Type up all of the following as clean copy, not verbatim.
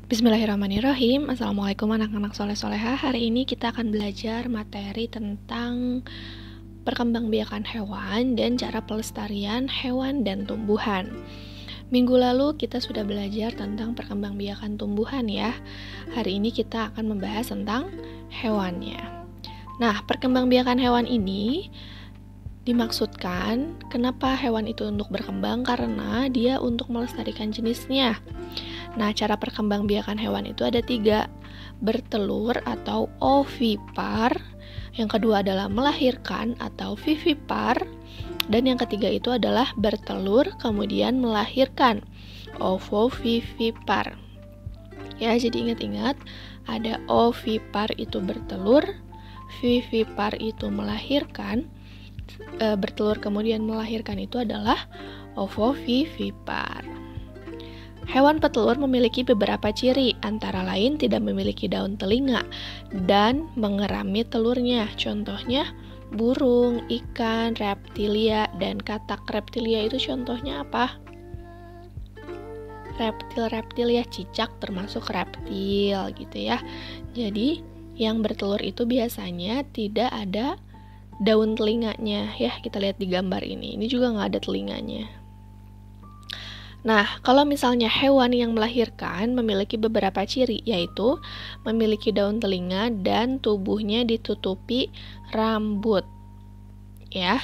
Bismillahirrahmanirrahim. Assalamualaikum anak-anak soleh-soleha. Hari ini kita akan belajar materi tentang perkembangbiakan hewan dan cara pelestarian hewan dan tumbuhan. Minggu lalu kita sudah belajar tentang perkembangbiakan tumbuhan ya. Hari ini kita akan membahas tentang hewannya. Nah, perkembangbiakan hewan ini dimaksudkan kenapa hewan itu untuk berkembang, karena dia untuk melestarikan jenisnya. Nah, cara perkembangbiakan hewan itu ada 3, bertelur atau ovipar, yang kedua adalah melahirkan atau vivipar, dan yang ketiga itu adalah bertelur kemudian melahirkan, ovovivipar. Ya, jadi ingat-ingat, ada ovipar itu bertelur, vivipar itu melahirkan, bertelur kemudian melahirkan itu adalah ovovivipar. Hewan petelur memiliki beberapa ciri, antara lain tidak memiliki daun telinga dan mengerami telurnya. Contohnya burung, ikan, reptilia, dan katak. Reptilia itu contohnya apa? Reptil-reptil ya, cicak termasuk reptil gitu ya. Jadi yang bertelur itu biasanya tidak ada daun telinganya ya. Kita lihat di gambar ini juga nggak ada telinganya. Nah, kalau misalnya hewan yang melahirkan memiliki beberapa ciri, yaitu memiliki daun telinga dan tubuhnya ditutupi rambut. Ya,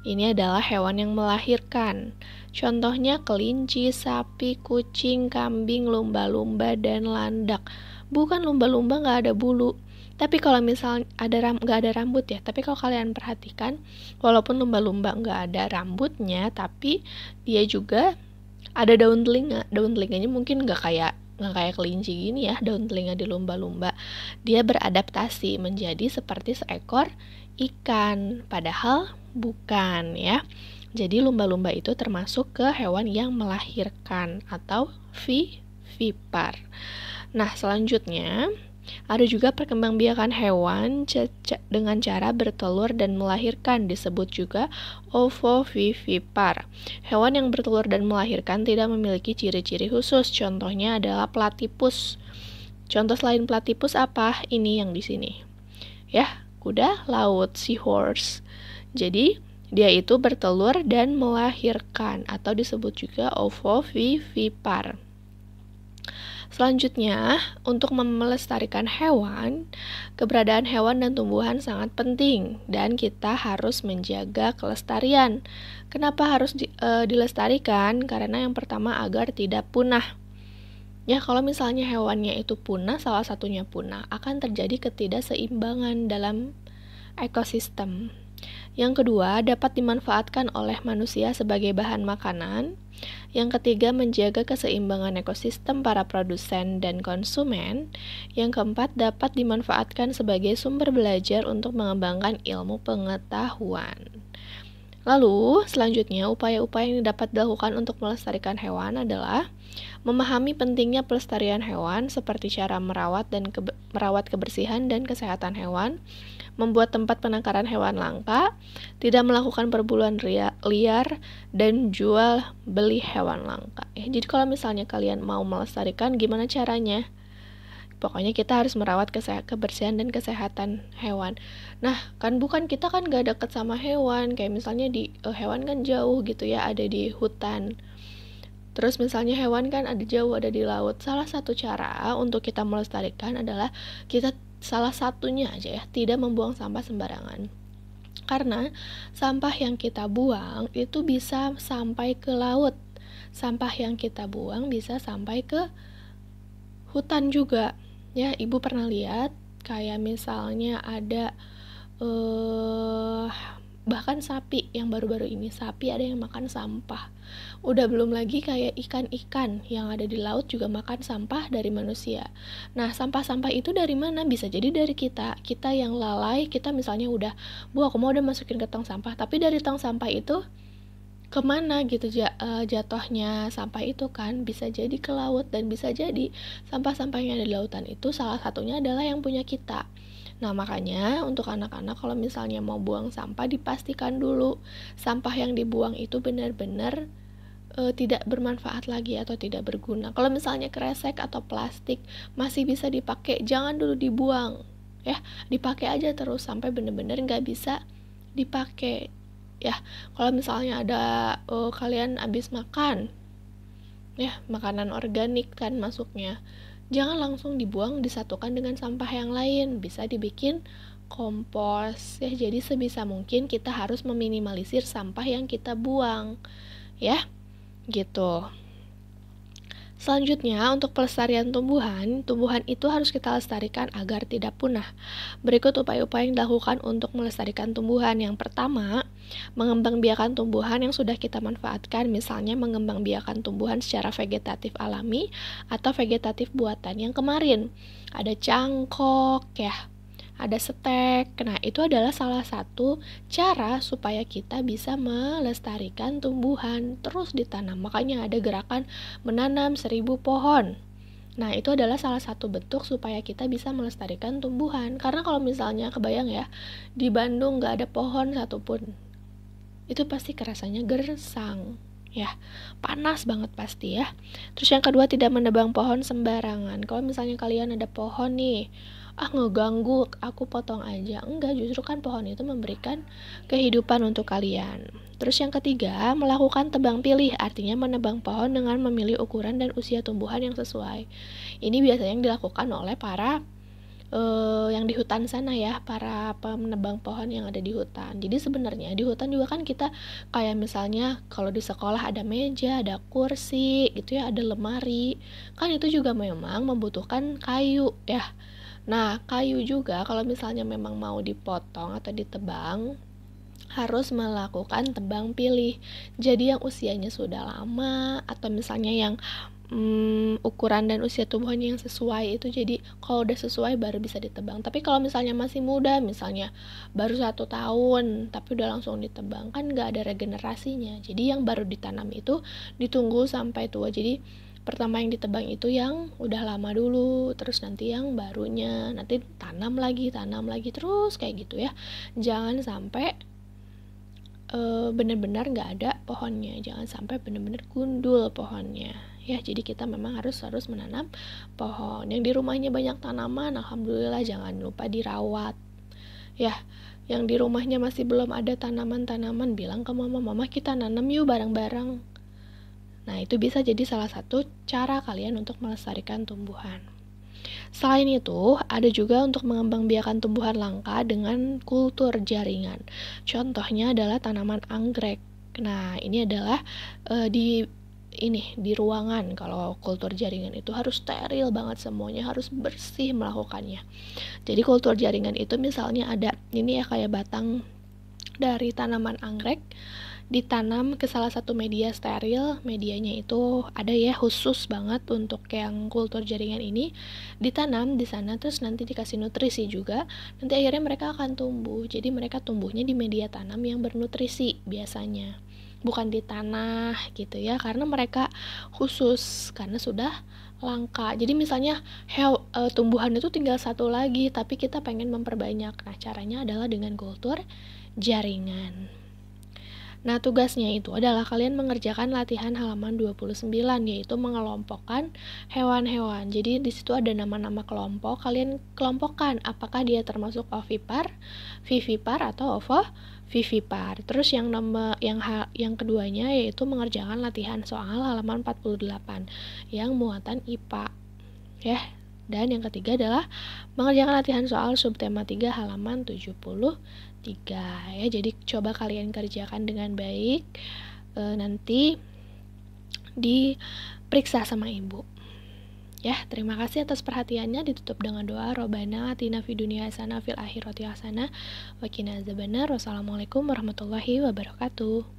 ini adalah hewan yang melahirkan. Contohnya kelinci, sapi, kucing, kambing, lumba-lumba, dan landak. Bukan lumba-lumba nggak ada bulu. Tapi kalau misalnya nggak ada rambut ya, tapi kalau kalian perhatikan, walaupun lumba-lumba nggak ada rambutnya, tapi dia juga ada daun telinga. Daun telinganya mungkin nggak kayak kelinci gini ya, daun telinga di lumba-lumba. Dia beradaptasi menjadi seperti seekor ikan, padahal bukan ya. Jadi lumba-lumba itu termasuk ke hewan yang melahirkan atau vivipar. Nah, selanjutnya ada juga perkembangbiakan hewan dengan cara bertelur dan melahirkan, disebut juga ovovivipar. Hewan yang bertelur dan melahirkan tidak memiliki ciri-ciri khusus. Contohnya adalah platypus. Contoh selain platypus apa? Ini yang di sini. Ya, kuda laut, seahorse. Jadi, dia itu bertelur dan melahirkan atau disebut juga ovovivipar. Selanjutnya, untuk melestarikan hewan, keberadaan hewan dan tumbuhan sangat penting dan kita harus menjaga kelestarian. Kenapa harus dilestarikan? Karena yang pertama agar tidak punah. Ya, kalau misalnya hewannya itu punah, salah satunya punah, akan terjadi ketidakseimbangan dalam ekosistem. Yang kedua, dapat dimanfaatkan oleh manusia sebagai bahan makanan. Yang ketiga, menjaga keseimbangan ekosistem para produsen dan konsumen. Yang keempat, dapat dimanfaatkan sebagai sumber belajar untuk mengembangkan ilmu pengetahuan. Lalu, selanjutnya, upaya-upaya yang dapat dilakukan untuk melestarikan hewan adalah memahami pentingnya pelestarian hewan seperti cara merawat kebersihan dan kesehatan hewan, membuat tempat penangkaran hewan langka, tidak melakukan perburuan liar, dan jual beli hewan langka. Jadi kalau misalnya kalian mau melestarikan, gimana caranya? Pokoknya kita harus merawat kebersihan dan kesehatan hewan. Nah, kita kan gak deket sama hewan. Kayak misalnya hewan kan jauh gitu ya, ada di hutan. Terus misalnya hewan kan ada jauh, ada di laut. Salah satu cara untuk kita melestarikan adalah kita salah satunya aja ya, tidak membuang sampah sembarangan. Karena sampah yang kita buang itu bisa sampai ke laut. Sampah yang kita buang bisa sampai ke hutan juga. Ya, Ibu pernah lihat kayak misalnya ada bahkan sapi yang baru-baru ini, sapi ada yang makan sampah. Udah belum lagi kayak ikan-ikan yang ada di laut juga makan sampah dari manusia. Nah, sampah-sampah itu dari mana? Bisa jadi dari kita yang lalai, kita misalnya udah, aku mau udah masukin ke tong sampah, tapi dari tong sampah itu kemana gitu jatuhnya sampah itu kan, bisa jadi ke laut, dan bisa jadi sampah-sampah yang ada di lautan itu salah satunya adalah yang punya kita. Nah, makanya untuk anak-anak kalau misalnya mau buang sampah, dipastikan dulu sampah yang dibuang itu benar-benar tidak bermanfaat lagi atau tidak berguna. Kalau misalnya kresek atau plastik masih bisa dipakai, jangan dulu dibuang, ya, dipakai aja terus sampai bener-bener nggak bisa dipakai, ya. Kalau misalnya ada kalian habis makan, ya, makanan organik kan masuknya, jangan langsung dibuang, disatukan dengan sampah yang lain, bisa dibikin kompos, ya. Jadi sebisa mungkin kita harus meminimalisir sampah yang kita buang, ya, gitu. Selanjutnya, untuk pelestarian tumbuhan itu harus kita lestarikan agar tidak punah. Berikut upaya-upaya yang dilakukan untuk melestarikan tumbuhan. Yang pertama, mengembangbiakan tumbuhan yang sudah kita manfaatkan, misalnya mengembangbiakan tumbuhan secara vegetatif alami atau vegetatif buatan. Yang kemarin ada cangkok, ya, ada stek. Nah, itu adalah salah satu cara supaya kita bisa melestarikan tumbuhan terus ditanam. Makanya ada gerakan menanam 1000 pohon. Nah, itu adalah salah satu bentuk supaya kita bisa melestarikan tumbuhan. Karena kalau misalnya kebayang ya, di Bandung gak ada pohon satupun, itu pasti kerasanya gersang, ya, panas banget pasti ya. Terus yang kedua, tidak menebang pohon sembarangan. Kalau misalnya kalian ada pohon nih, ngeganggu, aku potong aja. Enggak, justru kan pohon itu memberikan kehidupan untuk kalian. Terus yang ketiga, melakukan tebang pilih, artinya menebang pohon dengan memilih ukuran dan usia tumbuhan yang sesuai. Ini biasanya yang dilakukan oleh para yang di hutan sana ya, para penebang pohon yang ada di hutan. Jadi sebenarnya di hutan juga kan kita kayak misalnya kalau di sekolah ada meja, ada kursi gitu ya, ada lemari. Kan itu juga memang membutuhkan kayu ya. Nah, kayu juga kalau misalnya memang mau dipotong atau ditebang, harus melakukan tebang pilih. Jadi yang usianya sudah lama atau misalnya yang ukuran dan usia tumbuhannya yang sesuai itu, jadi kalau udah sesuai baru bisa ditebang. Tapi kalau misalnya masih muda, misalnya baru 1 tahun tapi udah langsung ditebang, kan nggak ada regenerasinya. Jadi yang baru ditanam itu ditunggu sampai tua. Jadi pertama yang ditebang itu yang udah lama dulu, terus nanti yang barunya, nanti tanam lagi terus kayak gitu ya. Jangan sampai benar-benar nggak ada pohonnya, jangan sampai benar-benar gundul pohonnya ya. Jadi kita memang harus menanam pohon. Yang di rumahnya banyak tanaman, alhamdulillah, jangan lupa dirawat ya. Yang di rumahnya masih belum ada tanaman-tanaman, bilang ke mama kita nanam yuk bareng-bareng. Nah, itu bisa jadi salah satu cara kalian untuk melestarikan tumbuhan. Selain itu, ada juga untuk mengembangbiakan tumbuhan langka dengan kultur jaringan. Contohnya adalah tanaman anggrek. Nah, ini adalah di ruangan. Kalau kultur jaringan itu harus steril banget, semuanya harus bersih melakukannya. Jadi kultur jaringan itu misalnya ada ini ya, kayak batang dari tanaman anggrek ditanam ke salah satu media steril. Medianya itu ada ya, khusus banget untuk yang kultur jaringan ini, ditanam di sana, terus nanti dikasih nutrisi juga. Nanti akhirnya mereka akan tumbuh. Jadi mereka tumbuhnya di media tanam yang bernutrisi biasanya, bukan di tanah gitu ya, karena mereka khusus karena sudah langka. Jadi misalnya tumbuhan itu tinggal satu lagi tapi kita pengen memperbanyak. Nah, caranya adalah dengan kultur jaringan. Nah, tugasnya itu adalah kalian mengerjakan latihan halaman 29, yaitu mengelompokkan hewan-hewan. Jadi di situ ada nama-nama kelompok, kalian kelompokkan apakah dia termasuk ovipar, vivipar atau ovovivipar. Terus yang keduanya yaitu mengerjakan latihan soal halaman 48 yang muatan IPA. Ya. Dan yang ketiga adalah mengerjakan latihan soal subtema 3 halaman 73 ya. Jadi coba kalian kerjakan dengan baik, nanti diperiksa sama ibu. Ya, terima kasih atas perhatiannya. Ditutup dengan doa, Robbana atina fid dunya hasanah fil akhirati hasanah wa qina adzabannar. Wassalamualaikum warahmatullahi wabarakatuh.